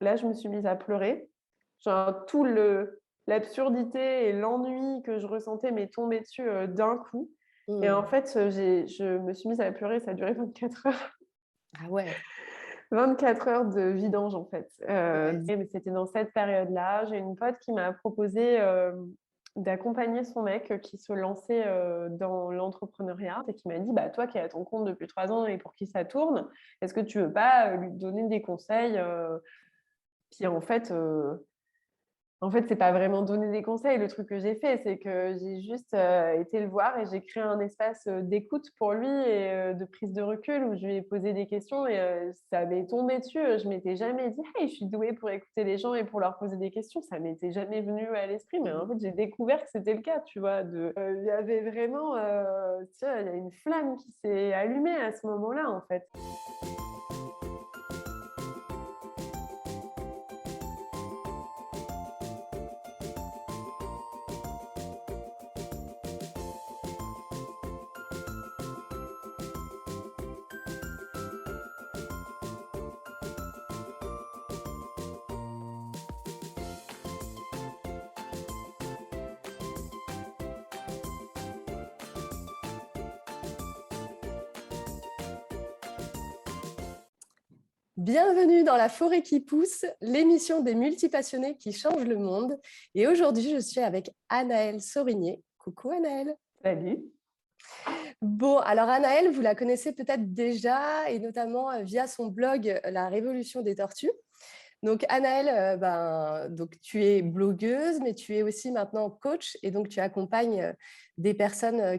là, je me suis mise à pleurer. Genre l'absurdité et l'ennui que je ressentais m'est tombé dessus, d'un coup et en Mmh. fait, je me suis mise à pleurer, ça a duré 24 heures. Ah ouais, 24 heures de vidange, en fait, ouais. mais c'était dans cette période-là. J'ai une pote qui m'a proposé, d'accompagner son mec, qui se lançait, dans l'entrepreneuriat et qui m'a dit: «Bah, toi qui es à ton compte depuis 3 ans et pour qui ça tourne, est-ce que tu veux pas, lui donner des conseils?» Puis en fait, c'est pas vraiment donner des conseils. Le truc que j'ai fait, c'est que j'ai juste, été le voir et j'ai créé un espace, d'écoute pour lui et de prise de recul où je lui ai posé des questions et ça m'est tombé dessus. Je m'étais jamais dit: «Hey, je suis douée pour écouter les gens et pour leur poser des questions». Ça m'était jamais venu à l'esprit, mais en Mmh. fait, j'ai découvert que c'était le cas, tu vois? Il y avait vraiment, tu vois, il y a une flamme qui s'est allumée à ce moment-là, en fait. Bienvenue dans La forêt qui pousse, l'émission des multipassionnés qui changent le monde. Et aujourd'hui, je suis avec Anaëlle Saurigné. Coucou Anaëlle. Salut. Bon, alors Anaëlle, vous la connaissez peut-être déjà, et notamment via son blog La Révolution des Tortues. Donc Anaëlle, donc tu es blogueuse, mais tu es aussi maintenant coach, et donc tu accompagnes des personnes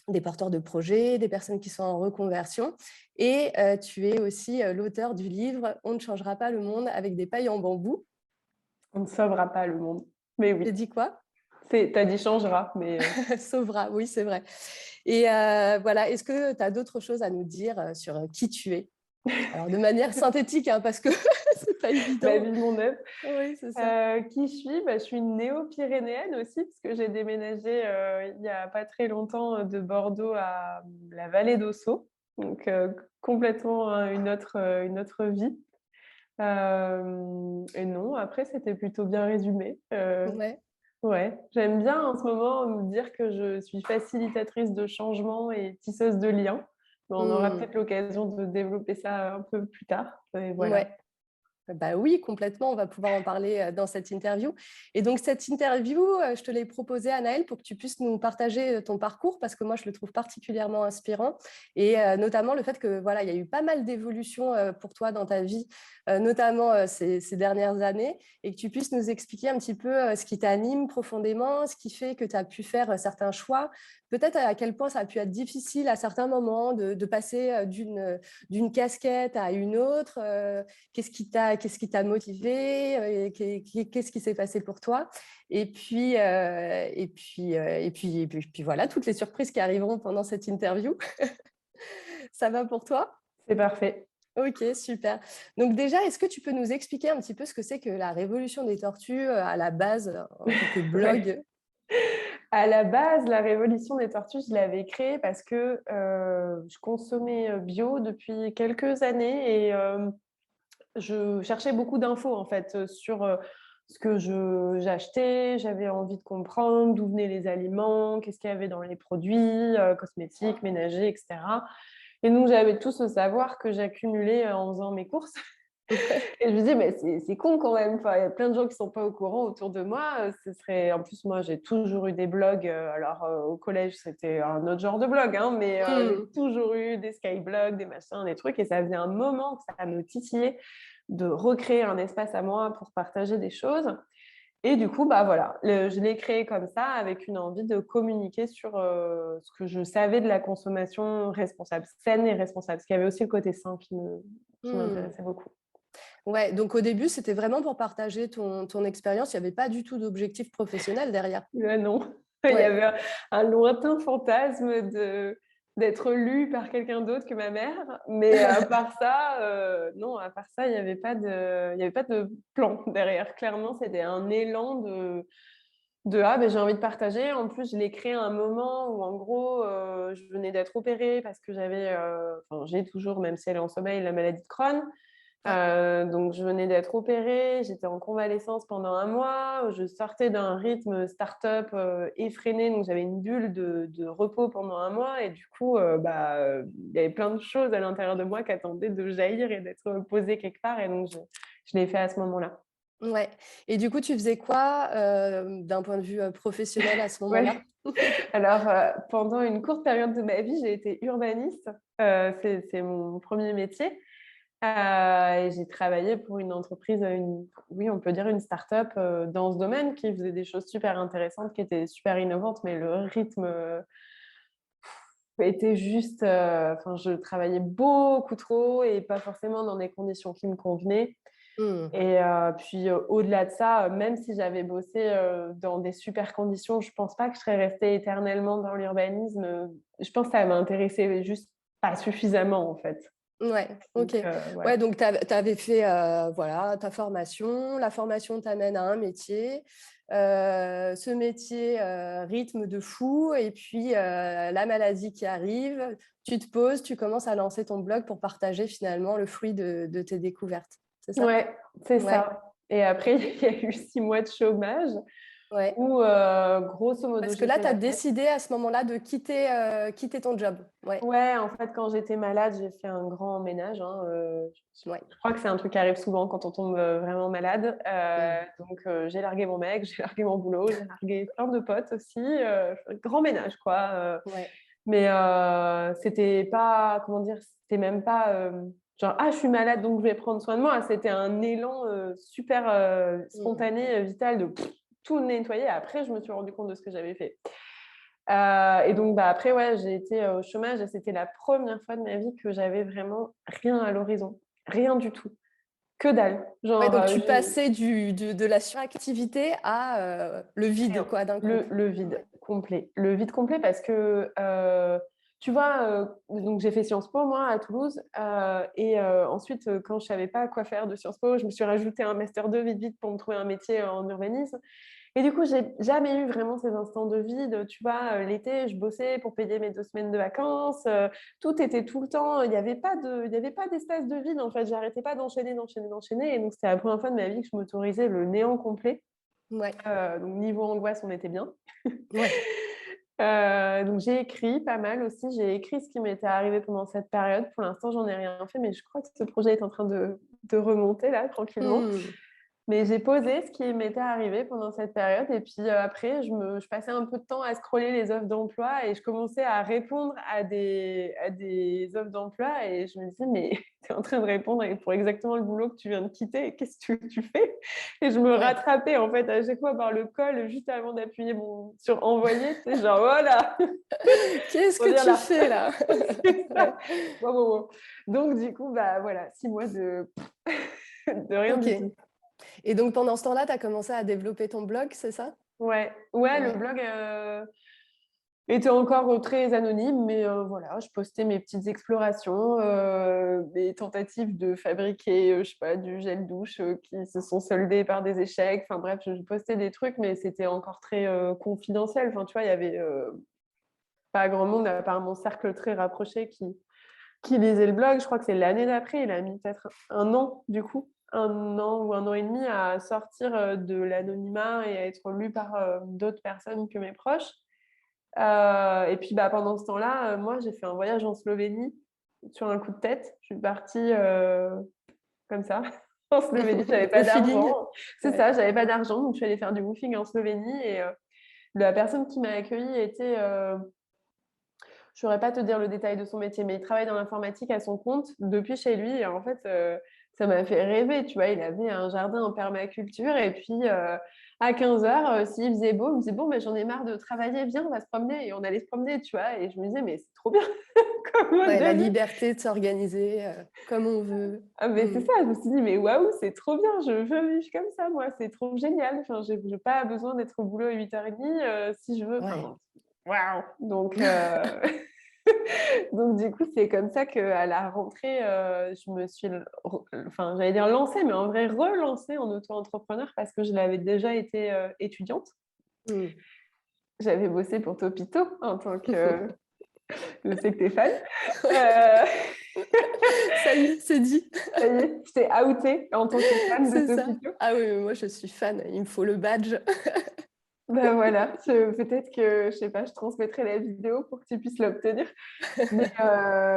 des porteurs de projets, des personnes qui sont en reconversion. Et tu es aussi l'auteur du livre On ne changera pas le monde avec des pailles en bambou. On ne sauvera pas le monde, mais J'ai oui. dit quoi? C'est tu dit «changera», mais Sauvera, oui, c'est vrai. Et voilà, est-ce que tu as d'autres choses à nous dire sur qui tu es? Alors, de manière synthétique, hein, parce que c'est pas ma évident. vie, mon œuvre. Oui, c'est ça. Qui je suis? Bah, je suis une néo-pyrénéenne aussi, parce que j'ai déménagé, il y a pas très longtemps, de Bordeaux à, la vallée d'Ossau. Donc, complètement, une autre vie. Et non, après, c'était plutôt bien résumé. Ouais. Ouais, j'aime bien en ce moment me dire que je suis facilitatrice de changement et tisseuse de liens. Mais on aura Mmh. peut-être l'occasion de développer ça un peu plus tard et voilà. Ouais. Bah oui, complètement. On va pouvoir en parler dans cette interview. Et donc, cette interview, je te l'ai proposée, Anaëlle, pour que tu puisses nous partager ton parcours, parce que moi, je le trouve particulièrement inspirant. Et notamment le fait que, voilà, il y a eu pas mal d'évolutions pour toi dans ta vie, notamment ces dernières années, et que tu puisses nous expliquer un petit peu ce qui t'anime profondément, ce qui fait que tu as pu faire certains choix, peut-être à quel point ça a pu être difficile à certains moments de passer d'une casquette à une autre. Qu'est-ce qui t'a motivé, qu'est-ce qui s'est passé pour toi, et puis voilà, toutes les surprises qui arriveront pendant cette interview. Ça va pour toi? C'est parfait. Ok, super. Donc déjà, est-ce que tu peux nous expliquer un petit peu ce que c'est que la Révolution des tortues à la base, en tant que Ouais. blog? À la base, la révolution des tortues, je l'avais créée parce que, je consommais, bio depuis quelques années et je cherchais beaucoup d'infos en fait, sur, ce que j'achetais. J'avais envie de comprendre d'où venaient les aliments, qu'est-ce qu'il y avait dans les produits, cosmétiques, ménagers et cetera et donc j'avais tout ce savoir que j'accumulais, en faisant mes courses. Ouais. Et je me disais: «Mais c'est con quand même, enfin, il y a plein de gens qui sont pas au courant autour de moi, ce serait» en plus, moi, j'ai toujours eu des blogs, alors, au collège, c'était un autre genre de blog, hein, mais j'ai Hmm. toujours eu des skyblogs, des machins, des trucs et ça faisait un moment que ça me titillait de recréer un espace à moi pour partager des choses et du coup, bah, voilà, je l'ai créé comme ça avec une envie de communiquer sur, ce que je savais de la consommation responsable, saine et responsable. Parce qu'il y avait aussi le côté sain qui Hmm. m'intéressait beaucoup. Ouais, donc au début, c'était vraiment pour partager ton expérience. Il n'y avait pas du tout d'objectif professionnel derrière. Non, il y Ouais. avait un lointain fantasme d'être lue par quelqu'un d'autre que ma mère, mais à part ça, non, à part ça, il y avait pas de plan derrière. Clairement, c'était un élan de: «Ah, beh, j'ai envie de partager». En plus, je l'ai créé à un moment où en gros, je venais d'être opérée parce que j'avais, enfin, j'ai toujours, même si elle est en sommeil, la maladie de Crohn Ouais. Donc, je venais d'être opérée, j'étais en convalescence pendant 1 mois, je sortais d'un rythme start-up effréné, donc j'avais une bulle de repos pendant 1 mois et du coup, il y avait plein de choses à l'intérieur de moi qui attendaient de jaillir et d'être posées quelque part et donc je l'ai fait à ce moment-là. Ouais. Et du coup, tu faisais quoi, d'un point de vue, professionnel à ce moment-là? Ouais. Alors, pendant une courte période de ma vie, j'ai été urbaniste, c'est mon premier métier. Et j'ai travaillé pour une entreprise, oui, on peut dire une start-up, dans ce domaine qui faisait des choses super intéressantes, qui étaient super innovantes, mais le rythme, était juste, enfin, je travaillais beaucoup trop et pas forcément dans des conditions qui me convenaient Mmh. et puis, au-delà de ça, même si j'avais bossé, dans des super conditions, je pense pas que je serais restée éternellement dans l'urbanisme, je pense que ça m'intéressait juste pas suffisamment, en fait. Ouais, OK. Donc voilà. Ouais, donc tu avais fait, voilà, ta formation. La formation t'amène à un métier. Ce métier, rythme de fou et puis, la maladie qui arrive. Tu te poses, tu commences à lancer ton blog pour partager finalement le fruit de tes découvertes. C'est ça? Ouais, c'est Ouais, ça et après il y a eu 6 mois de chômage ouais. où, grosso modo, Parce que j'ai là, fait tu as la fête. décidé à ce moment-là de quitter ton job. Ouais, Ouais, en fait, quand j'étais malade, j'ai fait un grand ménage, hein, ouais. je crois que c'est un truc qui arrive souvent quand on tombe, vraiment malade, Mmh. donc j'ai largué mon mec, j'ai largué mon boulot, j'ai largué plein de potes aussi, grand ménage quoi, Ouais. mais c'était pas comment dire? C'était même pas, genre: «Ah, je suis malade donc je vais prendre soin de moi». C'était un élan, super, Mmh. spontané, vital de tout nettoyer. Après, je me suis rendu compte de ce que j'avais fait. Et donc après, ouais, j'ai été, au chômage et c'était la première fois de ma vie que j'avais vraiment rien à l'horizon. Rien du tout. Que dalle. Ouais, Genre, donc tu j'ai passais de la suractivité à, le vide rien. quoi, d'un coup? Le vide Ouais. complet. Le vide complet parce que, tu vois, donc j'ai fait Sciences Po moi à Toulouse, et ensuite, quand je savais pas quoi faire de Sciences Po, je me suis rajouté un master 2 vite, vite pour me trouver un métier en urbanisme. Et du coup, j'ai jamais eu vraiment ces instants de vide. Tu vois, l'été, je bossais pour payer mes 2 semaines de vacances, tout était tout le temps, il y avait pas d'espace de vide, en fait. J'arrêtais pas d'enchaîner, d'enchaîner, d'enchaîner et donc c'était la première fois de ma vie que je m'autorisais le néant complet. Ouais. Donc niveau angoisse, on était bien. Ouais. Donc j'ai écrit pas mal aussi. J'ai écrit ce qui m'était arrivé pendant cette période. Pour l'instant, j'en ai rien fait, mais je crois que ce projet est en train de remonter là, tranquillement. Mmh. Mais j'ai posé ce qui m'était arrivé pendant cette période et puis, après je passais un peu de temps à scroller les offres d'emploi et je commençais à répondre à des offres d'emploi et je me disais: «Mais tu es en train de répondre et pour exactement le boulot que tu viens de quitter, qu'est-ce que tu fais?» Et je me Ouais. rattrapais en fait à chaque fois par le col juste avant d'appuyer sur envoyer, tu sais? Genre voilà, Qu'est-ce pour que dire tu là fais là? c'est Ouais. ça. Waouh, waouh, waouh. Donc du coup, bah, voilà, 6 mois de de rien OK. du tout. Et donc pendant ce temps-là, tu as commencé à développer ton blog, c'est ça? Ouais, ouais, le Ouais. blog, était encore, très anonyme, mais voilà, je postais mes petites explorations, mes tentatives de fabriquer, je sais pas, du gel douche, qui se sont soldées par des échecs. Enfin bref, je postais des trucs, mais c'était encore très, confidentiel. Enfin, tu vois, il y avait, pas grand monde à part mon cercle très rapproché qui lisait le blog. Je crois que c'est l'année d'après, il a mis peut-être 1 an du coup, 1 an ou 1 an et demi à sortir, de l'anonymat et à être lu par, d'autres personnes que mes proches. Et puis, bah, pendant ce temps-là, moi, j'ai fait un voyage en Slovénie sur un coup de tête. Je suis partie, comme ça, en Slovénie. J'avais Au pas feeling? d'argent. C'est Ouais. ça, j'avais pas d'argent, donc je suis allée faire du woofing en Slovénie et la personne qui m'a accueillie était, je saurais pas te dire le détail de son métier, mais il travaille dans l'informatique à son compte depuis chez lui et en fait, ça m'a fait rêver, tu vois? Il avait un jardin en permaculture et puis, à 15h, s'il faisait beau, il me disait: «Bon, ben, j'en ai marre de travailler, viens, on va se promener» et on allait se promener, tu vois? Et je me disais: «Mais c'est trop bien comme mode Ouais, la de vie». liberté de s'organiser, comme on veut. Ah, mais c'est Mmh. ça, je me suis dit: «Mais waouh, c'est trop bien, je veux vivre comme ça moi, c'est trop génial». Enfin, j'ai pas besoin d'être au boulot à 8h30, si je veux, Ouais. enfin, waouh! Donc donc du coup, c'est comme ça qu'à la rentrée, je me suis enfin, j'allais dire lancée, mais en vrai relancée en auto-entrepreneur parce que je l'avais déjà été, étudiante. Mmh. J'avais bossé pour Topito en tant que je sais que tu es fan. Heu Ça y est, c'est dit. Ça y est, je t'ai outée en tant que fan de C'est ça. Topito. Ah oui, mais moi, je suis fan. Il me faut le badge. Ben voilà, peut-être que, je sais pas, je transmettrai la vidéo pour que tu puisses l'obtenir. Mais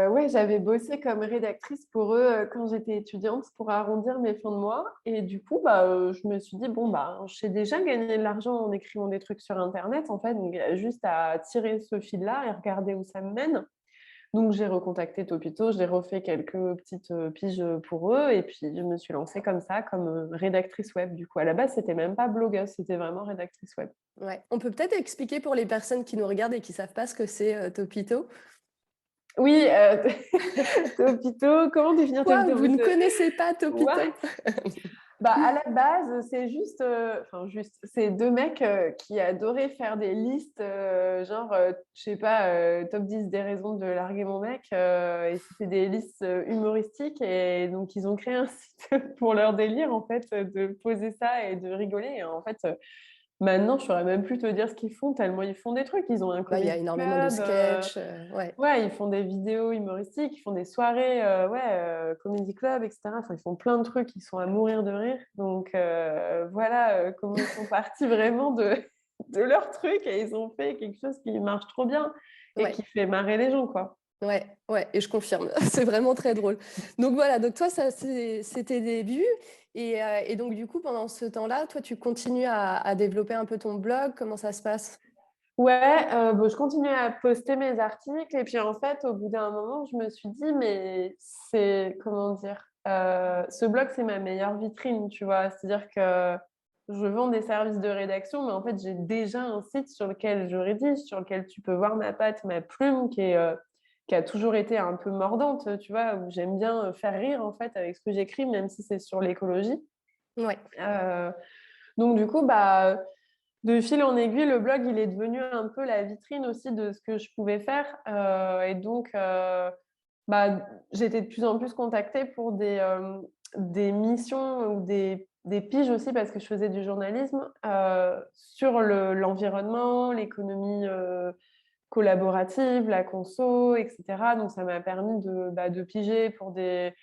ouais, j'avais bossé comme rédactrice pour eux quand j'étais étudiante pour arrondir mes fins de mois. Et du coup, je me suis dit, bon, je sais déjà gagner de l'argent en écrivant des trucs sur Internet, en fait. Donc, il y a juste à tirer ce fil-là et regarder où ça me mène. Donc, j'ai recontacté Topito, j'ai refait quelques petites piges pour eux. Et puis, je me suis lancée comme ça, comme rédactrice web. Du coup, à la base, c'était même pas blogueuse, c'était vraiment rédactrice web. Ouais. On peut peut-être expliquer pour les personnes qui nous regardent et qui ne savent pas ce que c'est Topito. Oui, Topito, comment définir Quoi, Topito? vous ne connaissez pas Topito? What? À la base, c'est juste, c'est deux mecs qui adoraient faire des listes, je sais pas, top 10 des raisons de larguer mon mec. Et c'était des listes humoristiques. Et donc, ils ont créé un site pour leur délire, en fait, de poser ça et de rigoler. Et en fait, maintenant, je ne saurais même plus te dire ce qu'ils font, tellement ils font des trucs. Ils ont un Il y a comedy énormément de club. sketchs. Ouais. Ouais, ils font des vidéos humoristiques, ils font des soirées, comedy club, etc. Enfin, ils font plein de trucs, ils sont à mourir de rire. Donc voilà comment ils sont partis vraiment de leur truc et ils ont fait quelque chose qui marche trop bien et Ouais. qui fait marrer les gens, quoi. Ouais, ouais, et je confirme, c'est vraiment très drôle. Donc voilà, donc toi, ça, c'était des débuts. Et donc, du coup, pendant ce temps-là, toi, tu continues à développer un peu ton blog. Comment ça se passe? Ouais, je continuais à poster mes articles et puis en fait, au bout d'un moment, je me suis dit, mais c'est, comment dire, ce blog, c'est ma meilleure vitrine, tu vois. C'est-à-dire que je vends des services de rédaction, mais en fait, j'ai déjà un site sur lequel je rédige, sur lequel tu peux voir ma patte, ma plume, qui a toujours été un peu mordante, tu vois, où j'aime bien faire rire, en fait, avec ce que j'écris, même si c'est sur l'écologie. Ouais. Euh, donc, du coup, de fil en aiguille, le blog, il est devenu un peu la vitrine aussi de ce que je pouvais faire. Et donc, j'ai été de plus en plus contactée pour des missions ou des piges aussi parce que je faisais du journalisme sur l'environnement, l'économie collaborative, la conso, etc. Donc, ça m'a permis de piger pour des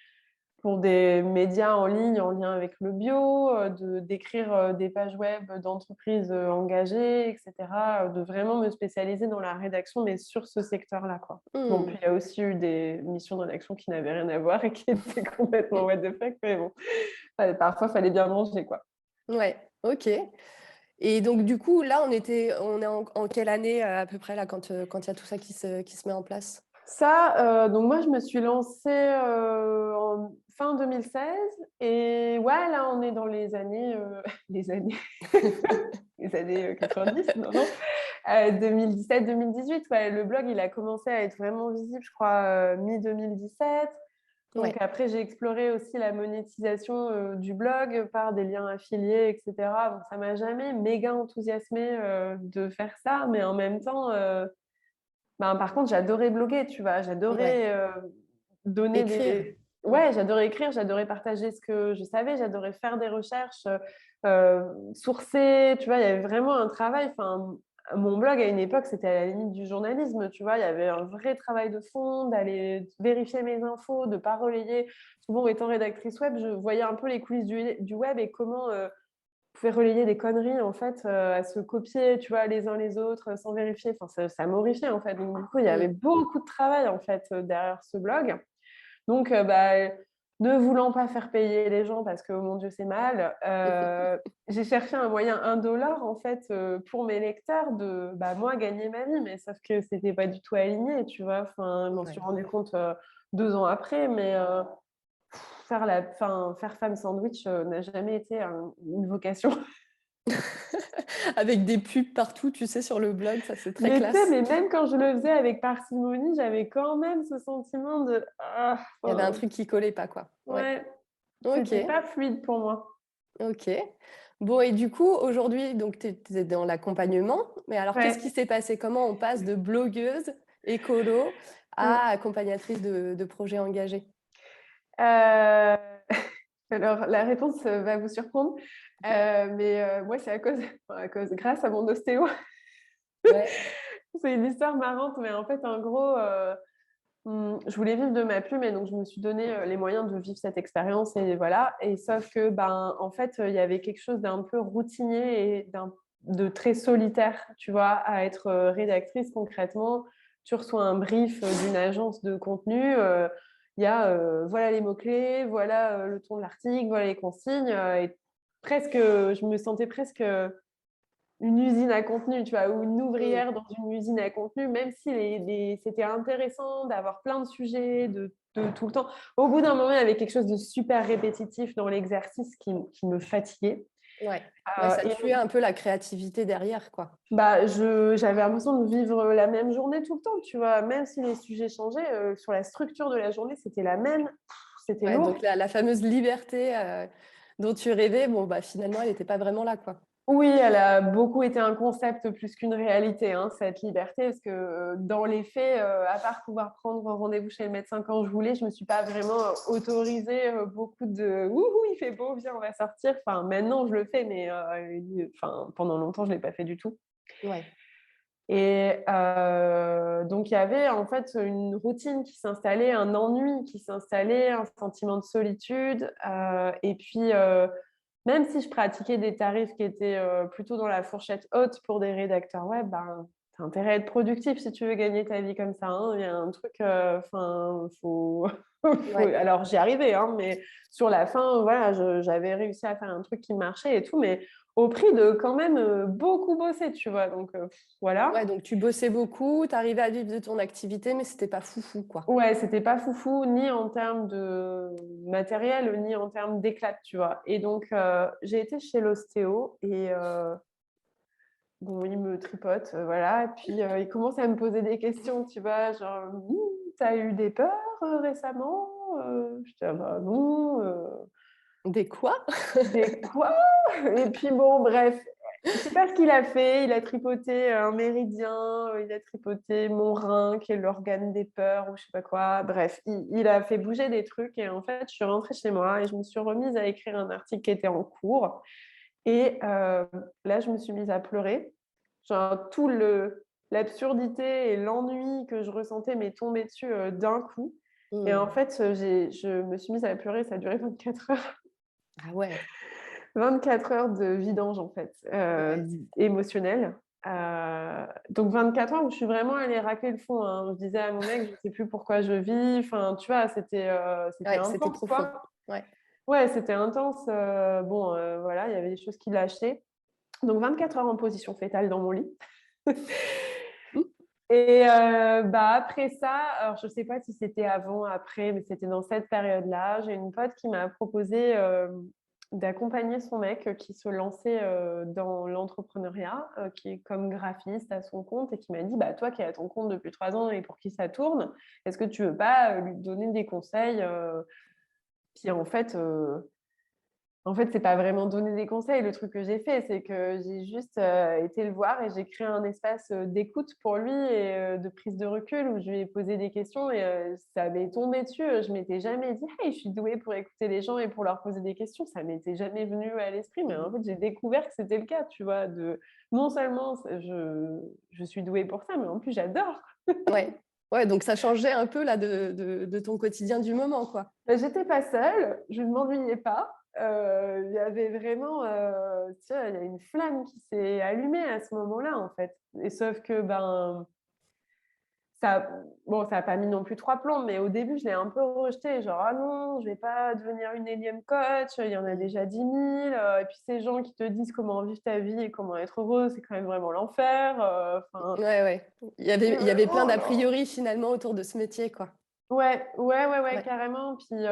médias en ligne en lien avec le bio, d'écrire des pages web d'entreprises engagées, etc., de vraiment me spécialiser dans la rédaction, mais sur ce secteur-là, quoi. Bon, puis il y a aussi eu des missions de rédaction qui n'avaient rien à voir et qui étaient complètement what the fuck, mais bon, parfois, il fallait bien manger, quoi. Ouais, ok. Et donc, du coup, là, on est en quelle année à peu près, là, quand il y a tout ça qui se met en place? Ça, donc moi, je me suis lancée en fin 2016 et ouais, là, on est dans les années, les années, les années 90, non, non, 2017-2018. Ouais, le blog, il a commencé à être vraiment visible, je crois, mi-2017. Donc Ouais. après, j'ai exploré aussi la monétisation du blog par des liens affiliés, etc. Bon, ça m'a jamais méga enthousiasmée de faire ça, mais en même temps... par contre, j'adorais bloguer, tu vois. Ouais. J'adorais donner Écrire. des... Mm. Ouais, j'adorais écrire, j'adorais partager ce que je savais, j'adorais faire des recherches, sourcer, tu vois. Il y avait vraiment un travail. Enfin, mon blog, à une époque, c'était à la limite du journalisme, tu vois. Il y avait un vrai travail de fond, d'aller vérifier mes infos, de ne pas relayer. Souvent, étant rédactrice web, je voyais un peu les coulisses du web et comment... pouvait relayer des conneries en fait à se copier, tu vois, les uns les autres sans vérifier. Enfin, ça m'horrifiait en fait. Donc du coup, il y avait Mm. beaucoup de travail en fait derrière ce blog. Donc, ne voulant pas faire payer les gens parce que oh mon Dieu c'est mal, j'ai cherché un moyen indolore en fait pour mes lecteurs de moi gagner ma vie, mais sauf que c'était pas du tout aligné, tu vois. Enfin, je m'en suis Ouais. rendu compte 2 ans après, mais faire femme sandwich n'a jamais été une vocation. Avec des pubs partout, tu sais, sur le blog, ça, c'est très Mais tu sais, classe. mais même quand je le faisais avec parcimonie, j'avais quand même ce sentiment de Il y avait un truc qui collait pas, quoi. Ouais. ouais, Ok. c'était pas fluide pour moi. Ok. Bon, et du coup, aujourd'hui, donc, tu es dans l'accompagnement. Mais alors, qu'est-ce qui Ouais. s'est passé? Comment on passe de blogueuse écolo Mm. à accompagnatrice de projets engagés? Euh, Alors, la réponse va vous surprendre, mais moi, c'est grâce à mon ostéo. Ouais. C'est une histoire marrante, mais en fait, en gros, Je voulais vivre de ma plume et donc je me suis donné les moyens de vivre cette expérience et voilà. Et sauf que, en fait, il y avait quelque chose d'un peu routinier et de très solitaire, tu vois, à être rédactrice concrètement. Tu reçois un brief d'une agence de contenu. Il y a, voilà les mots-clés, voilà le ton de l'article, voilà les consignes. Et presque, je me sentais presque une usine à contenu, tu vois, ou une Mm. ouvrière dans une usine à contenu, même si c'était intéressant d'avoir plein de sujets, de tout le temps. Au bout d'un moment, il y avait quelque chose de super répétitif dans l'exercice qui me fatiguait. Ouais. Ouais, ça Et tuait un peu la créativité derrière, quoi. j'avais l'impression de vivre la même journée tout le temps, tu vois, même si les sujets changeaient, sur la structure de la journée, c'était la même. C'était Ouais, lourd. donc la fameuse liberté dont tu rêvais, bon, bah, finalement, elle n'était pas vraiment là, quoi. Oui, elle a beaucoup été un concept plus qu'une réalité, hein, cette liberté, parce que dans les faits, à part pouvoir prendre rendez-vous chez le médecin quand je voulais, je ne me suis pas vraiment autorisée beaucoup de «Wouhou, il fait beau, viens, on va sortir». Enfin, maintenant, je le fais, mais pendant longtemps, je ne l'ai pas fait du tout. Ouais. Et donc, il y avait en fait une routine qui s'installait, un ennui qui s'installait, un sentiment de solitude. Et puis, même si je pratiquais des tarifs qui étaient plutôt dans la fourchette haute pour des rédacteurs web, t'as intérêt à être productif si tu veux gagner ta vie comme ça, hein. Il y a un truc, faut... Ouais. Alors, j'y arrivais, hein, mais sur la fin, voilà, j'avais réussi à faire un truc qui marchait et tout, mais au prix de quand même beaucoup bosser, tu vois. Donc, Ouais, voilà. donc tu bossais beaucoup, tu arrivais à vivre de ton activité, mais c'était pas foufou, quoi. Ouais, c'était pas foufou, ni en termes de matériel, ni en termes d'éclat, tu vois. Et donc, j'ai été chez l'ostéo et bon, il me tripote, voilà. Et puis, il commence à me poser des questions, tu vois, genre, t'as eu des peurs récemment? Je dis, ah bah non. Des quoi? Des quoi? Et puis bon, bref, je sais pas ce qu'il a fait. Il a tripoté un méridien, il a tripoté mon rein, qui est l'organe des peurs, ou je sais pas quoi. Bref, il a fait bouger des trucs. Et en fait, je suis rentrée chez moi et je me suis remise à écrire un article qui était en cours. Et là, je me suis mise à pleurer. Genre, l'absurdité et l'ennui que je ressentais m'est tombé dessus d'un coup. Et en Hmm. fait, je me suis mise à pleurer. Ça a duré 24 heures. Ah ouais. 24 heures de vidange, en fait, Ouais. émotionnelle. Donc 24 heures où je suis vraiment allée racler le fond, hein. Je disais à mon mec: «Je ne sais plus pourquoi je vis». Enfin, tu vois, c'était Ouais, c'était intense, profond. quoi. Ouais. Ouais, c'était intense. Bon, voilà, il y avait des choses qui lâchaient. Donc 24 heures en position fétale dans mon lit. Hmm. Et après ça, alors je ne sais pas si c'était avant, après, mais c'était dans cette période-là, j'ai une pote qui m'a proposé d'accompagner son mec qui se lançait dans l'entrepreneuriat, qui est comme graphiste à son compte et qui m'a dit, bah, toi qui es à ton compte depuis 3 ans et pour qui ça tourne, est-ce que tu veux pas lui donner des conseils? Puis en fait, c'est pas vraiment donner des conseils. Le truc que j'ai fait, c'est que j'ai juste été le voir et j'ai créé un espace d'écoute pour lui et de prise de recul où je lui ai posé des questions et ça m'est tombé dessus. Je m'étais jamais dit, hey, je suis douée pour écouter les gens et pour leur poser des questions. Ça m'était jamais venu à l'esprit, mais en fait, j'ai découvert que c'était le cas, tu vois. Non seulement je suis douée pour ça, mais en plus, j'adore. Ouais. Ouais, donc ça changeait un peu là de ton quotidien du moment, quoi. J'étais pas seule, je ne m'ennuyais pas. Il y avait vraiment, tu vois, il y a une flamme qui s'est allumée à ce moment-là, en fait. Et sauf que, ça, bon, ça a pas mis non plus 3 plombs, mais au début, je l'ai un peu rejeté, genre: «Ah non, je vais pas devenir une énième coach, il y en a Mm. déjà 10 000, et puis ces gens qui te disent comment vivre ta vie et comment être heureux, c'est quand même vraiment l'enfer», enfin, Ouais, ouais. Il y avait plein oh d'a là! priori finalement autour de ce métier, quoi. Ouais, ouais, ouais, ouais, Ouais. carrément. Puis,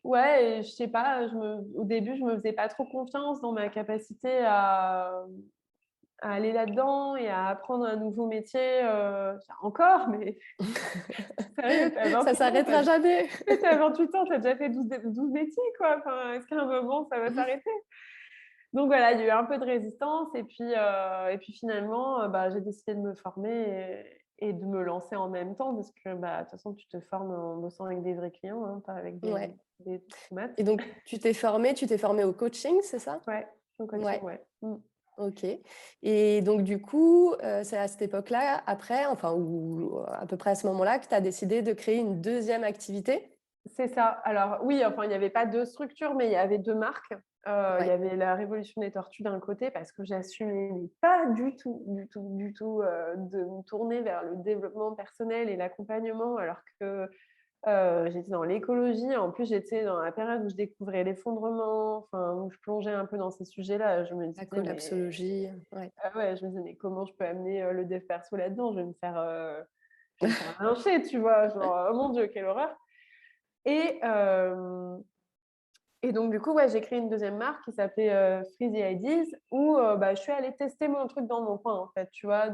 ouais, et je sais pas, au début, je me faisais pas trop confiance dans ma capacité à aller là-dedans et à apprendre un nouveau métier, enfin, encore, mais sérieux, t'as Ça 28 ans, s'arrêtera jamais. tu 28 ans, tu as déjà fait 12 métiers, quoi. Enfin, est-ce qu'à un moment, ça va s'arrêter? Donc voilà, il y a eu un peu de résistance et puis finalement, j'ai décidé de me former et de me lancer en même temps parce que, de toute façon, tu te formes en bossant avec des vrais clients, hein, pas avec Ouais. des Et tomates. donc tu t'es formée au coaching, c'est ça? Ouais, au coaching, Ouais. ouais. OK. Et donc du coup, c'est à cette époque-là, après, enfin ou à peu près à ce moment-là, que tu as décidé de créer une deuxième activité? C'est ça. Alors oui, enfin, il n'y avait pas 2 structures, mais il y avait 2 marques. Il y Ouais, avait la Révolution des tortues d'un côté parce que j'assumais mais pas du tout, de me tourner vers le développement personnel et l'accompagnement alors que, j'étais dans l'écologie. En plus, j'étais dans la période où je découvrais l'effondrement, enfin, où je plongeais un peu dans ces sujets-là. Je me la disais: «Mais» collapsologie, ouais. ah ouais, je me disais: «Mais comment je peux amener, le dev perso là-dedans? Je vais me faire lyncher», tu vois? Genre, oh mon Dieu, quelle horreur et et donc du coup, ouais, j'ai créé une deuxième marque qui s'appelait, Freezy Ideas où, bah, je suis allée tester mon truc dans mon coin, en fait, tu vois?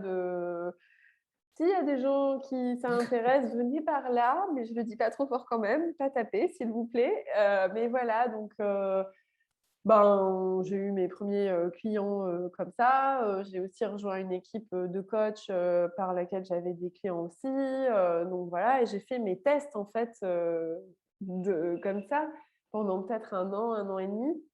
S'il y a des gens qui ça intéresse, venez par là, mais je le dis pas trop fort quand même, pas taper s'il vous plaît. Mais voilà, donc ben, j'ai eu mes premiers clients, comme ça. J'ai aussi rejoint une équipe, de coach, par laquelle j'avais des clients aussi, donc voilà et j'ai fait mes tests en fait, de comme ça pendant peut-être un an et demi.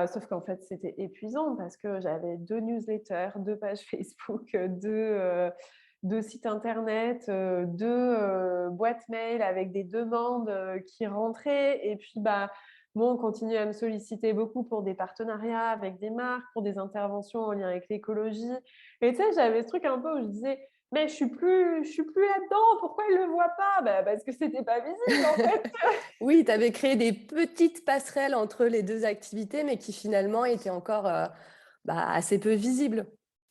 Sauf qu'en fait, c'était épuisant parce que j'avais 2 newsletters, 2 pages Facebook, 2 sites internet, 2, boîtes mail avec des demandes, qui rentraient et puis, bah, moi, on continuait à me solliciter beaucoup pour des partenariats avec des marques, pour des interventions en lien avec l'écologie et tu sais, j'avais ce truc un peu où je disais: «Mais je suis plus là-dedans, pourquoi ils le voient pas?» Bah, parce que c'était pas visible, en fait. Oui, tu avais créé des petites passerelles entre les 2 activités, mais qui finalement étaient encore, bah, assez peu visibles,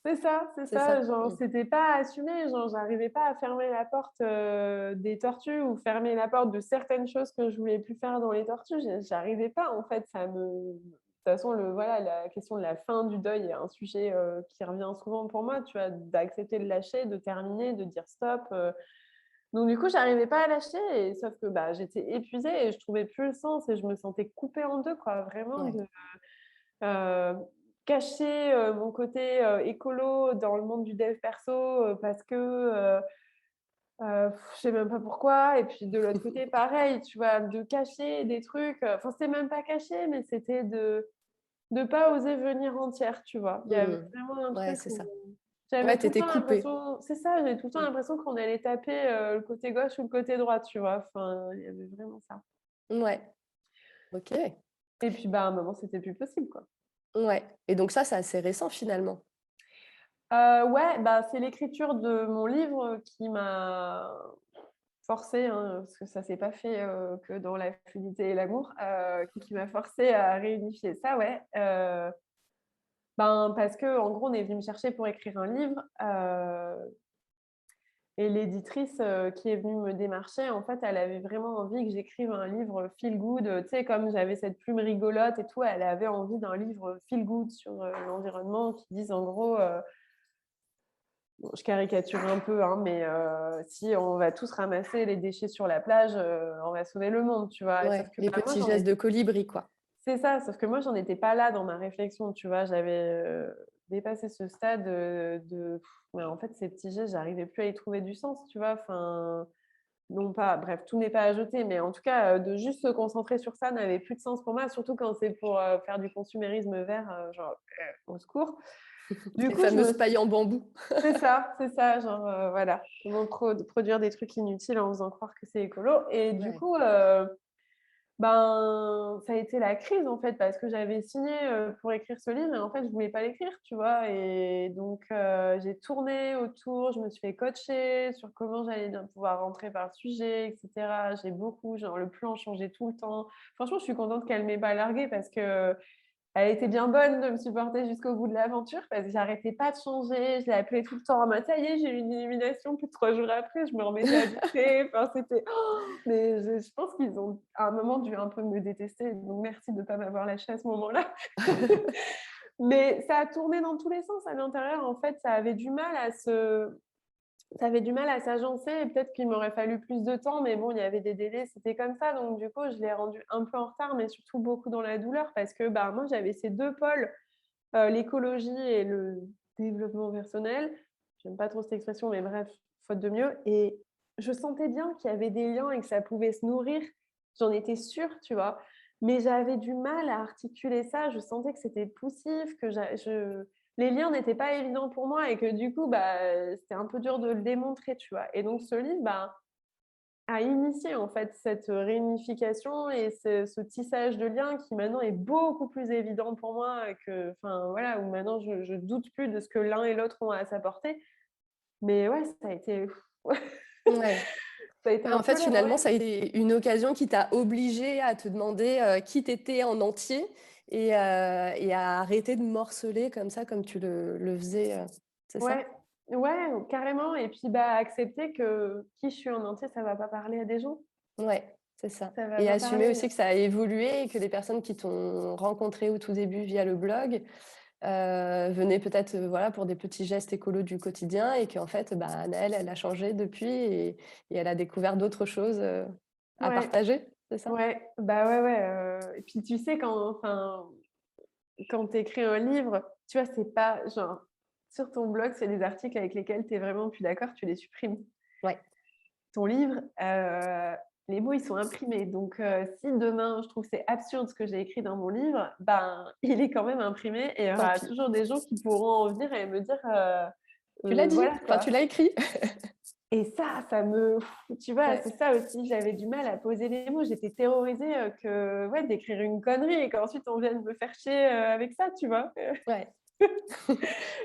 C'est c'est ça? ça, genre Mmh. c'était pas assumé, genre j'arrivais pas à fermer la porte, des tortues ou fermer la porte de certaines choses que je voulais plus faire dans les tortues. J'arrivais pas en fait, ça me de toute façon le voilà, la question de la fin du deuil est un sujet, qui revient souvent pour moi, tu vois? D'accepter de lâcher, de terminer, de dire stop, donc du coup j'arrivais pas à lâcher et sauf que, bah, j'étais épuisée et je trouvais plus le sens et je me sentais coupée en 2 quoi, vraiment Ouais. de Heu, cacher, mon côté, écolo dans le monde du dev perso, parce que, je sais même pas pourquoi et puis de l'autre côté pareil, tu vois? De cacher des trucs, enfin c'était même pas caché, mais c'était de pas oser venir entière, tu vois? Il y avait Mmh. vraiment un Ouais, truc c'est où ça. j'avais Ouais, tout tu le étais temps coupée. l'impression c'est ça, j'avais tout le temps Mmh. l'impression qu'on allait taper, le côté gauche ou le côté droit, tu vois? Enfin, il y avait vraiment ça Ouais, OK. et puis, bah, à un moment, c'était plus possible, quoi. Ouais et donc ça, c'est assez récent finalement? Ouais, bah, c'est l'écriture de mon livre qui m'a forcée, hein, parce que ça s'est pas fait, que dans la fluidité et l'amour, qui m'a forcée à réunifier ça, ouais, ben, parce qu'en gros, on est venu me chercher pour écrire un livre, et l'éditrice, qui est venue me démarcher, en fait, elle avait vraiment envie que j'écrive un livre feel good, tu sais, comme j'avais cette plume rigolote et tout, elle avait envie d'un livre feel good sur, l'environnement qui dise en gros, bon, je caricature un peu, hein, mais si on va tous ramasser les déchets sur la plage, on va sauver le monde, tu vois? Et sauf Ouais, que, les bah, moi, petits j'en gestes étais de colibri, quoi. c'est ça, sauf que moi, j'en étais pas là dans ma réflexion, tu vois? J'avais, dépassé ce stade, de mais en fait, ces petits gestes, j'arrivais plus à y trouver du sens, tu vois? Enfin, non pas bref, tout n'est pas à jeter, mais en tout cas, de juste se concentrer sur ça n'avait plus de sens pour moi, surtout quand c'est pour, faire du consumérisme vert, genre, au secours. Du Les coup, je me fameuses pailles en bambou. c'est ça, genre, voilà, comment produire des trucs inutiles en faisant croire que c'est écolo et du Ouais. coup, ben, ça a été la crise, en fait, parce que j'avais signé, pour écrire ce livre et en fait, je voulais pas l'écrire, tu vois? Et donc j'ai tourné autour, je me suis fait coacher sur comment j'allais bien pouvoir rentrer par le sujet et cetera. J'ai beaucoup genre le plan changeait tout le temps. Franchement, je suis contente qu'elle m'ait pas larguée parce que elle était bien bonne de me supporter jusqu'au bout de l'aventure parce que j'arrêtais pas de changer. Je l'ai appelée tout le temps en mode: «Ça y est, j'ai eu une illumination». Plus de 3 jours après, je me remettais à douter. Enfin, c'était mais je pense qu'ils ont, à un moment, dû un peu me détester. Donc merci de pas m'avoir lâchée à ce moment-là. Mais ça a tourné dans tous les sens à l'intérieur. En fait, ça avait du mal à s'agencer et peut-être qu'il m'aurait fallu plus de temps, mais bon, il y avait des délais, c'était comme ça. Donc du coup, je l'ai rendu un peu en retard, mais surtout beaucoup dans la douleur parce que, bah, moi, j'avais ces 2 pôles, l'écologie et le développement personnel. J'aime pas trop cette expression, mais bref, faute de mieux et je sentais bien qu'il y avait des liens et que ça pouvait se nourrir. J'en étais sûre, tu vois? mais j'avais du mal à articuler ça. Je sentais que c'était poussif, que les liens n'étaient pas évidents pour moi et que du coup, bah, c'était un peu dur de le démontrer, tu vois? Et donc ce livre, bah, a initié en fait cette réunification et ce tissage de liens qui maintenant est beaucoup plus évident pour moi, que enfin voilà, où maintenant je doute plus de ce que l'un et l'autre ont à s'apporter. Mais ouais, ça a été Ouais. ça a été Ouais, un en peu fait, la finalement, ça a vraie. été une occasion qui t'a obligé à te demander, qui tu étais en entier et à arrêter de morceler comme ça, comme tu le faisais, c'est ça? Ouais, ouais, carrément et puis, bah, accepter que qui je suis en entier, ça va pas parler à des gens. Ouais, c'est ça. Ça va Et pas assumer parler. aussi que ça a évolué et que les personnes qui t'ont rencontré au tout début via le blog, venaient peut-être, voilà, pour des petits gestes écolos du quotidien et qu'en fait, bah, Anaëlle, elle a changé depuis et elle a découvert d'autres choses, à Ouais, partager, c'est ça? ouais, bah, ouais, ouais, et puis tu sais quand tu écris un livre, tu vois, c'est pas genre sur ton blog, c'est des articles avec lesquels tu es vraiment plus d'accord, tu les supprimes. Ouais, Ton livre, les mots, ils sont imprimés. Donc, si demain, je trouve que c'est absurde ce que j'ai écrit dans mon livre, ben, il est quand même imprimé et il y tant aura pis. toujours des gens qui pourront en venir et me dire, Tu l'as dit, voilà enfin, tu quoi. l'as écrit. Et ça me tu vois, Ouais, c'est ça aussi, j'avais du mal à poser les mots. J'étais terrorisée, que ouais, d'écrire une connerie et qu'ensuite on vienne me faire chier, avec ça, tu vois? ouais.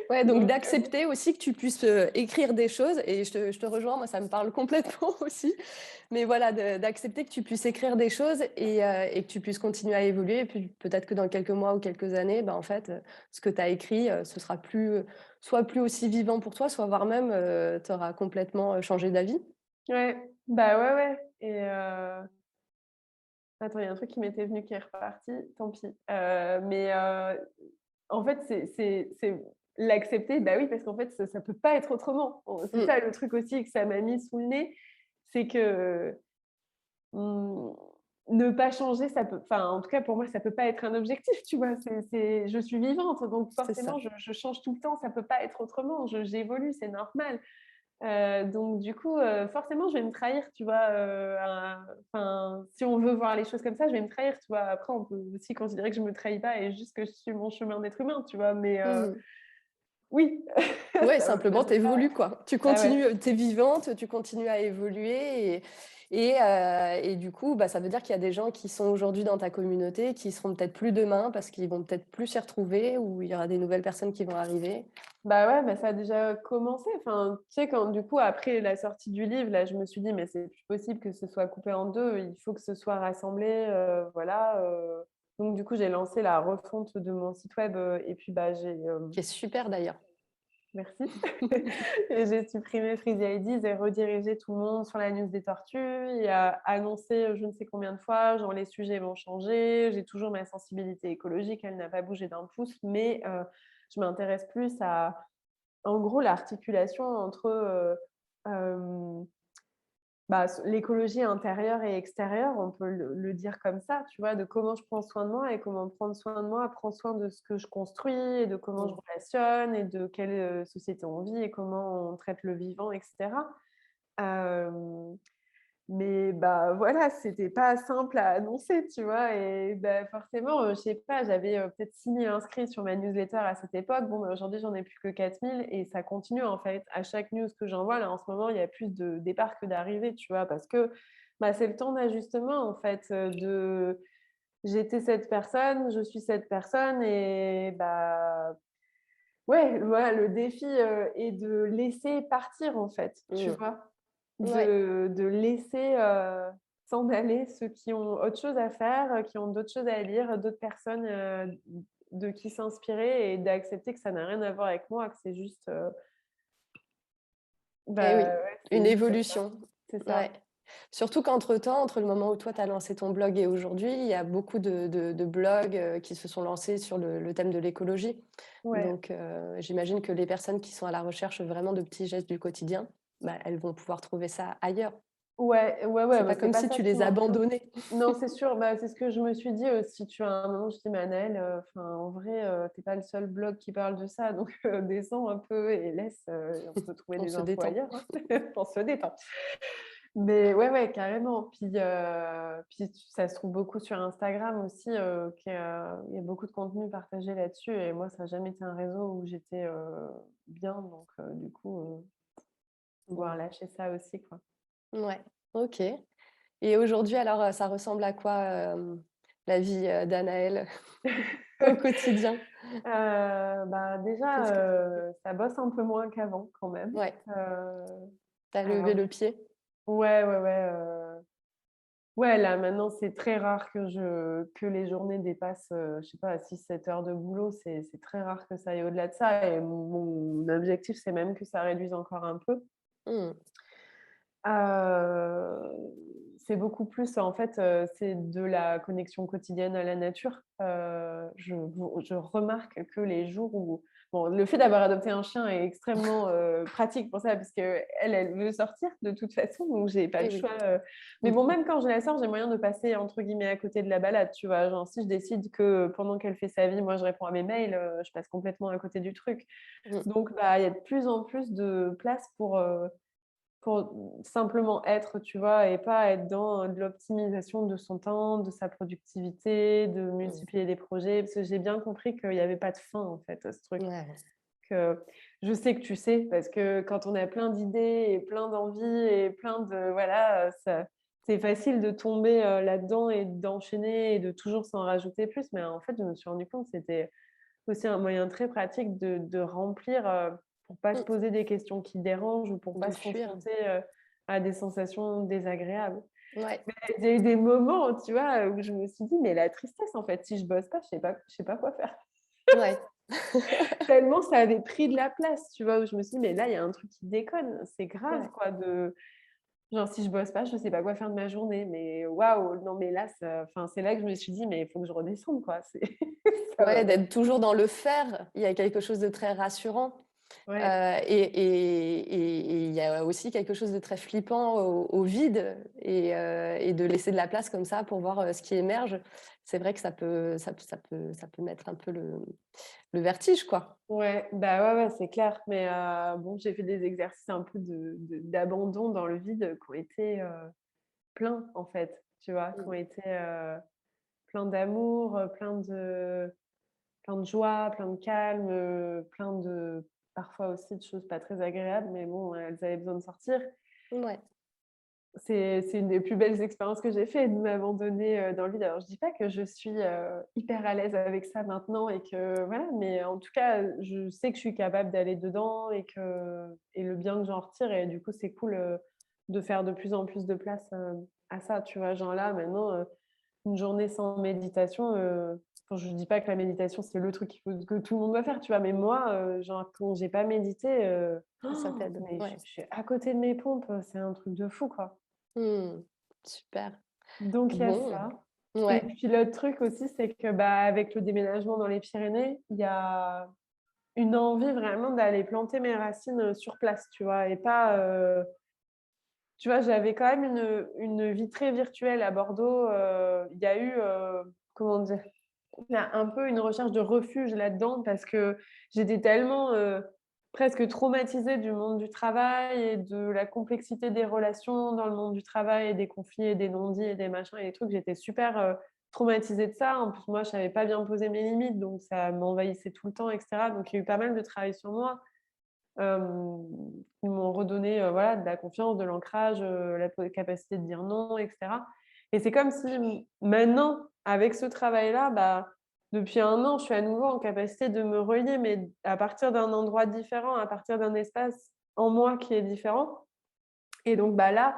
Ouais, donc Donc, bon. d'accepter aussi que tu puisses, écrire des choses et je te rejoins, moi ça me parle complètement aussi. Mais voilà, d'accepter que tu puisses écrire des choses et que tu puisses continuer à évoluer et puis peut-être que dans quelques mois ou quelques années, bah, en fait, ce que tu as écrit, ce sera plus, soit plus aussi vivant pour toi, soit voire même, tu auras complètement, changé d'avis. Ouais, bah, ouais, ouais et attends, il y a un truc qui m'était venu qui est reparti, tant pis. Mais en fait, c'est l'accepter, bah, oui, parce qu'en fait, ça peut pas être autrement. C'est Mmh, ça le truc aussi que ça m'a mis sous le nez, c'est que, mmh, ne pas changer, ça peut enfin, en tout cas, pour moi, ça peut pas être un objectif, tu vois? Je suis vivante, donc c'est ça. forcément, je change tout le temps, ça peut pas être autrement. J'évolue, c'est normal. Donc du coup, forcément, je vais me trahir, tu vois? Enfin, si on veut voir les choses comme ça, je vais me trahir, tu vois? Après, on peut aussi considérer que je me trahis pas et juste que je suis mon chemin d'être humain, tu vois? Mais Mmh. oui, Ouais, ça simplement, tu peut pas évolues, quoi. Tu ah ouais. continues, tu es vivante, tu continues à évoluer et du coup, bah, ça veut dire qu'il y a des gens qui sont aujourd'hui dans ta communauté, qui seront peut-être plus demain parce qu'ils vont peut-être plus s'y retrouver ou il y aura des nouvelles personnes qui vont arriver. Bah ouais, bah, ça a déjà commencé. Enfin, tu sais, quand du coup, après la sortie du livre, là, je me suis dit: «Mais c'est plus possible que ce soit coupé en 2. Il faut que ce soit rassemblé», voilà, donc du coup, j'ai lancé la refonte de mon site web, et puis, bah, Qui est super d'ailleurs. merci. Et j'ai supprimé Freezy IDs et redirigé tout le monde sur la news des tortues et annoncé, je ne sais combien de fois, genre les sujets vont changer. J'ai toujours ma sensibilité écologique, elle n'a pas bougé d'un pouce, mais je m'intéresse plus à, en gros, l'articulation entre, hem bah, l'écologie intérieure et extérieure, on peut le dire comme ça, tu vois? De comment je prends soin de moi et comment prendre soin de moi prend soin de ce que je construis et de comment je Mmh. relationne et de quelle, société on vit et comment on traite le vivant et cetera. Hem Mais bah, voilà, c'était pas simple à annoncer, tu vois? Et bah, forcément, je sais pas, j'avais, peut-être 6 000 inscrits sur ma newsletter à cette époque. Bon, bah, aujourd'hui, j'en ai plus que 4 000 et ça continue, en fait. À chaque news que j'envoie, là, en ce moment, il y a plus de départs que d'arrivées, tu vois? Parce que, bah, c'est le temps d'ajustement, en fait, de j'étais cette personne, je suis cette personne et bah, ouais, voilà, le défi, est de laisser partir, en fait, tu Mmh. vois? Ouais. De laisser, s'en aller ceux qui ont autre chose à faire, qui ont d'autres choses à lire, d'autres personnes, de qui s'inspirer et d'accepter que ça n'a rien à voir avec moi, que c'est juste, Et bah, oui, ouais, c'est une juste comme ça. évolution. C'est Ouais. ça. Surtout qu'entre-temps, entre le moment où toi tu as lancé ton blog et aujourd'hui, il y a beaucoup de blogs, qui se sont lancés sur le thème de l'écologie. Ouais. Donc j'imagine que les personnes qui sont à la recherche vraiment de petits gestes du quotidien, bah, elles vont pouvoir trouver ça ailleurs. Ouais, ouais, ouais, C'est bah, pas c'est comme pas si ça tu qui les m'empêche. abandonnais. Non, c'est sûr, bah, c'est ce que je me suis dit aussi, tu vois? À un moment, je dis: «Mais Anaëlle, enfin, en vrai, tu pas le seul blog qui parle de ça, donc descends un peu et laisse, on peut trouver On des se infos détend. ailleurs, hein, on se détend». Mais ouais, carrément. Puis ça se trouve beaucoup sur Instagram aussi, il y a beaucoup de contenu partagé là-dessus et moi, ça n'a jamais été un réseau où j'étais, bien donc du coup, Bon, pouvoir lâcher ça aussi, quoi. ouais, OK. Et aujourd'hui, alors, ça ressemble à quoi, la vie, d'Anaël au quotidien? Bah, déjà, Qu'est-ce que tu fais? ça bosse un peu moins qu'avant quand même. Ouais, tu as levé Alors le pied? ouais, ouais, là, maintenant, c'est très rare que les journées dépassent, je sais pas, 6-7 heures de boulot. C'est très rare que ça aille au-delà de ça et mon objectif, c'est même que ça réduise encore un peu. Mmh. C'est beaucoup plus, en fait, c'est de la connexion quotidienne à la nature. Je remarque que les jours où bon, le fait d'avoir adopté un chien est extrêmement, pratique pour ça puisqu'elle, elle veut sortir de toute façon, donc j'ai pas le Eh oui. choix, mais bon, même quand je la sors, j'ai moyen de passer entre guillemets «à côté de la balade», tu vois? Genre si je décide que pendant qu'elle fait sa vie, moi je réponds à mes mails, je passe complètement à côté du truc. Mmh. Donc bah, il y a de plus en plus de place pour simplement être, tu vois? Et pas être dans de l'optimisation de son temps, de sa productivité, de Mmh. multiplier les projets. Parce que j'ai bien compris qu'il y avait pas de fin, en fait, à ce truc. Ouais. Que je sais que tu sais, parce que quand on a plein d'idées et plein d'envies et plein de voilà, ça c'est facile de tomber, là-dedans et d'enchaîner et de toujours s'en rajouter plus. Mais en fait, je me suis rendu compte que c'était aussi un moyen très pratique de remplir, pour pas se Mmh. poser des questions qui dérangent ou pour pas De se fuir. confronter, à des sensations désagréables. Ouais, Mais il y a eu des moments, tu vois, où je me suis dit: «Mais la tristesse, en fait, si je bosse pas, je sais pas quoi faire». ouais. Tellement ça avait pris de la place, tu vois? Où je me suis dit: «Mais là, il y a un truc qui déconne, c'est grave, Ouais. quoi, de genre si je bosse pas, je sais pas quoi faire de ma journée». Mais waouh, non, mais là, ça enfin, c'est là que je me suis dit: «Mais il faut que je redescende, quoi, c'est ça va Ouais, pas». d'être toujours dans le faire, il y a quelque chose de très rassurant. Ouais. Et il y a aussi quelque chose de très flippant au vide et de laisser de la place comme ça pour voir, ce qui émerge. C'est vrai que ça peut mettre un peu le vertige, quoi. Ouais, bah, ouais, c'est clair. Mais bon, j'ai fait des exercices un peu d'abandon dans le vide qui ont été, pleins, en fait, tu vois? Qui ont Mmh. été, pleins d'amour, plein de joie, plein de calme, plein de parfois aussi de choses pas très agréables, mais bon, elles avaient besoin de sortir. Ouais. C'est une des plus belles expériences que j'ai fait de m'abandonner, dans le vide. Alors je dis pas que je suis, hyper à l'aise avec ça maintenant et que voilà, mais en tout cas, je sais que je suis capable d'aller dedans et le bien que j'en retire et du coup, c'est cool, de faire de plus en plus de place, à ça, tu vois? Genre là, maintenant, une journée sans méditation, enfin je dis pas que la méditation, c'est le truc qu'il faut que tout le monde doit faire, tu vois? Mais moi, genre quand j'ai pas médité, Ça t'aide. mais Ouais. je suis à côté de mes pompes, c'est un truc de fou, quoi. Mmh. Super. Donc il y a Bon. ça et Ouais. puis l'autre truc aussi, c'est que, bah, avec le déménagement dans les Pyrénées, il y a une envie vraiment d'aller planter mes racines, sur place, tu vois? Et pas, tu vois, j'avais quand même une vie très virtuelle à Bordeaux, il y a eu, comment dire? Il y a un peu une recherche de refuge là-dedans parce que j'étais tellement, presque traumatisée du monde du travail et de la complexité des relations dans le monde du travail et des conflits et des non-dits et des machins et des trucs. J'étais super, traumatisée de ça. En plus, moi, je savais pas bien poser mes limites, donc ça m'envahissait tout le temps et cetera. Donc il y a eu pas mal de travail sur moi, qui m'ont redonné, voilà, de la confiance, de l'ancrage, la capacité de dire non et cetera et c'est comme si maintenant, avec ce travail-là, bah, depuis 1 an, je suis à nouveau en capacité de me relier, mais à partir d'un endroit différent, à partir d'un espace en moi qui est différent et donc bah, là,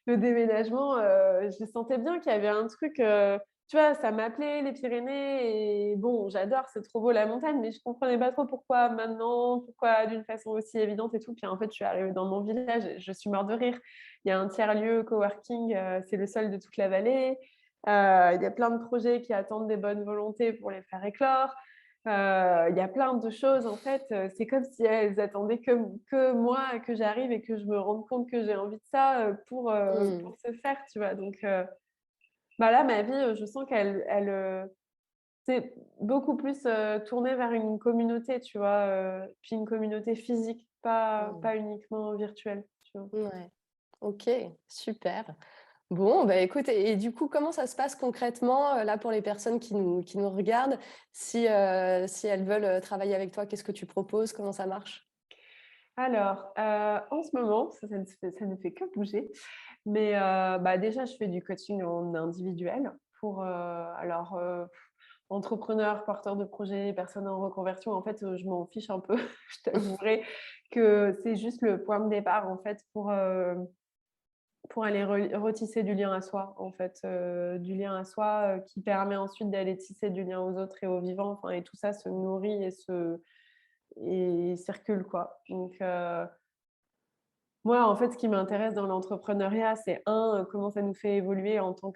le déménagement, je sentais bien qu'il y avait un truc, tu vois, ça m'appelait les Pyrénées et bon, j'adore, c'est trop beau la montagne, mais je comprenais pas trop pourquoi maintenant, pourquoi d'une façon aussi évidente et tout. Puis en fait, je suis arrivée dans mon village et je suis morte de rire. Il y a un tiers-lieu coworking, c'est le seul de toute la vallée. Il y a plein de projets qui attendent des bonnes volontés pour les faire éclore. Il y a plein de choses en fait, c'est comme si elles attendaient que moi, que j'arrive et que je me rende compte que j'ai envie de ça, Mmh. pour se faire, tu vois? Donc bah, là, ma vie, je sens qu'elle s'est beaucoup plus, tournée vers une communauté, tu vois? Puis une communauté physique, pas Mmh. uniquement virtuelle, tu vois? Ouais. Ok, super. Bon, bah écoute, et du coup, comment ça se passe concrètement là pour les personnes qui nous regardent, si elles veulent travailler avec toi, qu'est-ce que tu proposes? Comment ça marche? Alors, en ce moment, ça ne fait que bouger, mais bah, déjà, je fais du coaching en individuel pour, entrepreneurs, porteurs de projets, personnes en reconversion. En fait, je m'en fiche un peu. Je t'avouerai que c'est juste le point de départ, en fait, pour aller retisser du lien à soi, en fait, du lien à soi, qui permet ensuite d'aller tisser du lien aux autres et aux vivants, enfin et tout ça se nourrit et circule, quoi. Donc moi, en fait, ce qui m'intéresse dans l'entrepreneuriat, c'est un, comment ça nous fait évoluer en tant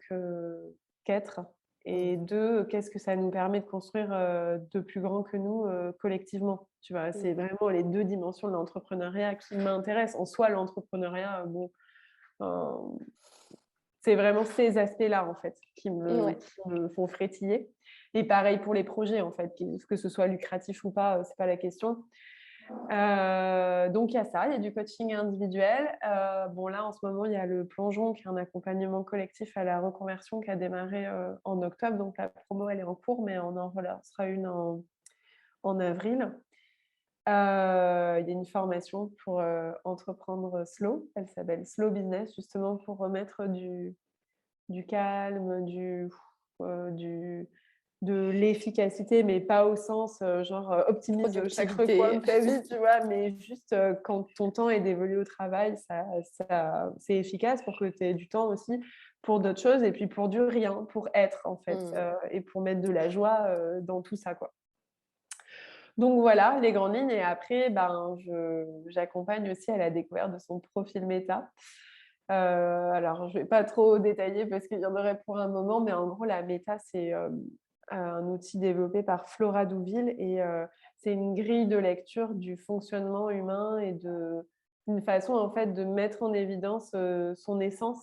qu'être et Mmh. 2, qu'est-ce que ça nous permet de construire, de plus grand que nous, collectivement, tu vois? C'est Mmh. vraiment les 2 dimensions de l'entrepreneuriat qui m'intéressent. En soi, l'entrepreneuriat, bon, enfin, c'est vraiment ces aspects-là, en fait, Ouais. qui me font frétiller et pareil pour les projets, en fait, que ce soit lucratif ou pas, c'est pas la question. Donc il y a ça, il y a du coaching individuel. Bon là, en ce moment, il y a le Plongeon qui est un accompagnement collectif à la reconversion qui a démarré, en octobre. Donc la promo, elle est en cours, mais on en relancera une en avril. Il y a une formation pour, entreprendre slow. Elle s'appelle Slow Business, justement pour remettre du calme, du de l'efficacité, mais pas au sens, genre, optimise chaque recoin Productivité. de ta vie, tu vois? Mais juste, quand ton temps est dévolu au travail, c'est efficace pour que tu aies du temps aussi pour d'autres choses et puis pour du rien, pour être, en fait, Mmh. et pour mettre de la joie, dans tout ça, quoi. Donc voilà, les grandes lignes et après, ben, j'accompagne aussi à la découverte de son profil méta. Alors je vais pas trop détailler parce qu'il y en aurait pour un moment, mais en gros, la méta, c'est, un outil développé par Flora Douville et c'est une grille de lecture du fonctionnement humain et une façon, en fait, de mettre en évidence, son essence,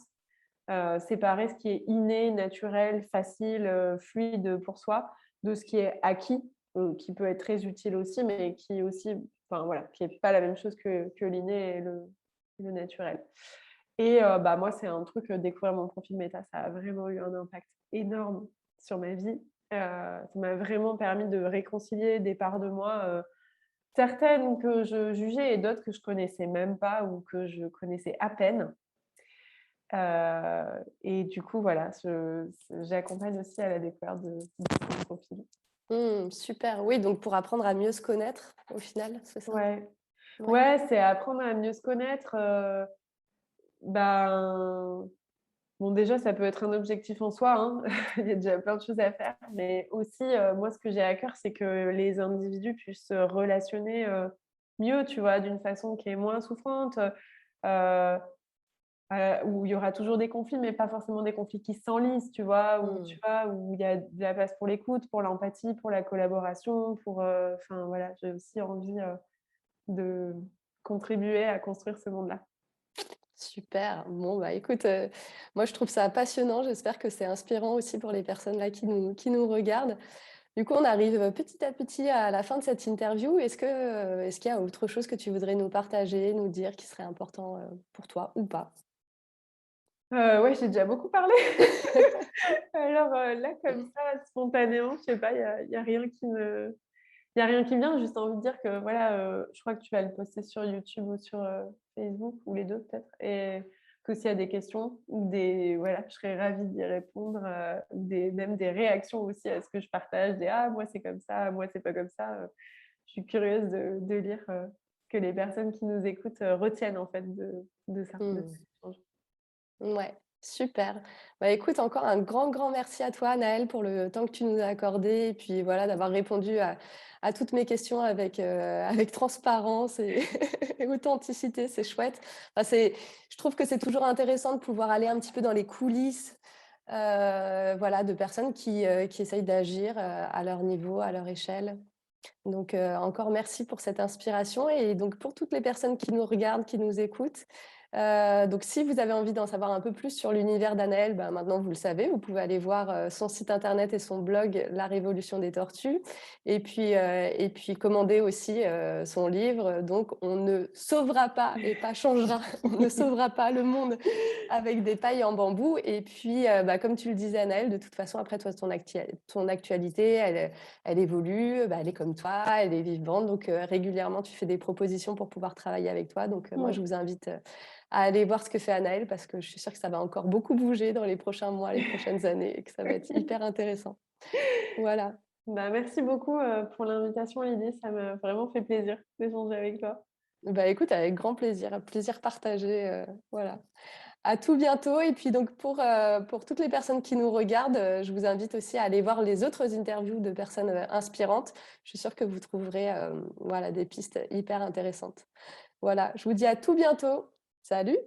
séparer ce qui est inné, naturel, facile, fluide pour soi, de ce qui est acquis, qui peut être très utile aussi, mais qui est aussi enfin voilà, qui est pas la même chose que l'inné et le naturel. Et bah, moi, c'est un truc, découvrir mon profil méta, ça a vraiment eu un impact énorme sur ma vie. Ça m'a vraiment permis de réconcilier des parts de moi, certaines que je jugeais et d'autres que je connaissais même pas ou que je connaissais à peine. Et du coup, voilà, j'accompagne aussi à la découverte de son profil. Mmh, super. Oui, donc pour apprendre à mieux se connaître au final, c'est ça? Ouais, Ouais. ouais, c'est apprendre à mieux se connaître, ben, bon, déjà, ça peut être un objectif en soi, hein. Il y a déjà plein de choses à faire, mais aussi, moi, ce que j'ai à cœur, c'est que les individus puissent se relationner, mieux, tu vois? D'une façon qui est moins souffrante, où il y aura toujours des conflits, mais pas forcément des conflits qui s'enlisent, tu vois? Mmh. Où il y a de la place pour l'écoute, pour l'empathie, pour la collaboration, enfin, voilà, j'ai aussi envie, de contribuer à construire ce monde-là. Super. Bon, bah, écoute, moi, je trouve ça passionnant. J'espère que c'est inspirant aussi pour les personnes là qui nous regardent. Du coup, on arrive petit à petit à la fin de cette interview. Est-ce qu'il y a autre chose que tu voudrais nous partager, nous dire qui serait important, pour toi ou pas? Ouais, j'ai déjà beaucoup parlé. Alors, là, comme ça, spontanément, je sais pas, il y a rien il y a rien qui me vient. Juste envie de dire que voilà, je crois que tu vas le poster sur YouTube ou sur, Facebook ou les 2 peut-être et que s'il y a des questions ou voilà, je serais ravie d'y répondre, ou même des réactions aussi à ce que je partage, des: «Ah moi c'est comme ça, moi c'est pas comme ça», je suis curieuse de lire, que les personnes qui nous écoutent, retiennent en fait de ça, de Mmh. cet échange. Ouais, super. Bah, écoute, encore un grand, grand merci à toi, Naëlle, pour le temps que tu nous as accordé et puis voilà, d'avoir répondu à toutes mes questions avec, avec transparence et et authenticité, c'est chouette. Enfin, je trouve que c'est toujours intéressant de pouvoir aller un petit peu dans les coulisses, voilà, de personnes qui essayent d'agir, à leur niveau, à leur échelle. Donc, encore merci pour cette inspiration et donc pour toutes les personnes qui nous regardent, qui nous écoutent, Donc, si vous avez envie d'en savoir un peu plus sur l'univers d'Anaëlle, ben, maintenant vous le savez, vous pouvez aller voir son site internet et son blog La Révolution des tortues, et puis commander aussi son livre. Donc, on ne sauvera pas et pas changera, on ne sauvera pas le monde avec des pailles en bambou. Et puis, bah, comme tu le disais, Anaëlle, de toute façon, après toi, ton actualité, elle évolue, bah, elle est comme toi, elle est vivante. Donc, régulièrement, tu fais des propositions pour pouvoir travailler avec toi. Donc, moi, je Mm. vous invite à aller voir ce que fait Anaëlle parce que je suis sûre que ça va encore beaucoup bouger dans les prochains mois, les prochaines années et que ça va être hyper intéressant. Voilà. Bah, merci beaucoup pour l'invitation, Lydie. Ça m'a vraiment fait plaisir d'échanger avec toi. Bah, écoute, avec grand plaisir, un plaisir partagé. Voilà. À tout bientôt. Et puis donc pour toutes les personnes qui nous regardent, je vous invite aussi à aller voir les autres interviews de personnes inspirantes. Je suis sûre que vous trouverez voilà, des pistes hyper intéressantes. Voilà, je vous dis à tout bientôt. Salut!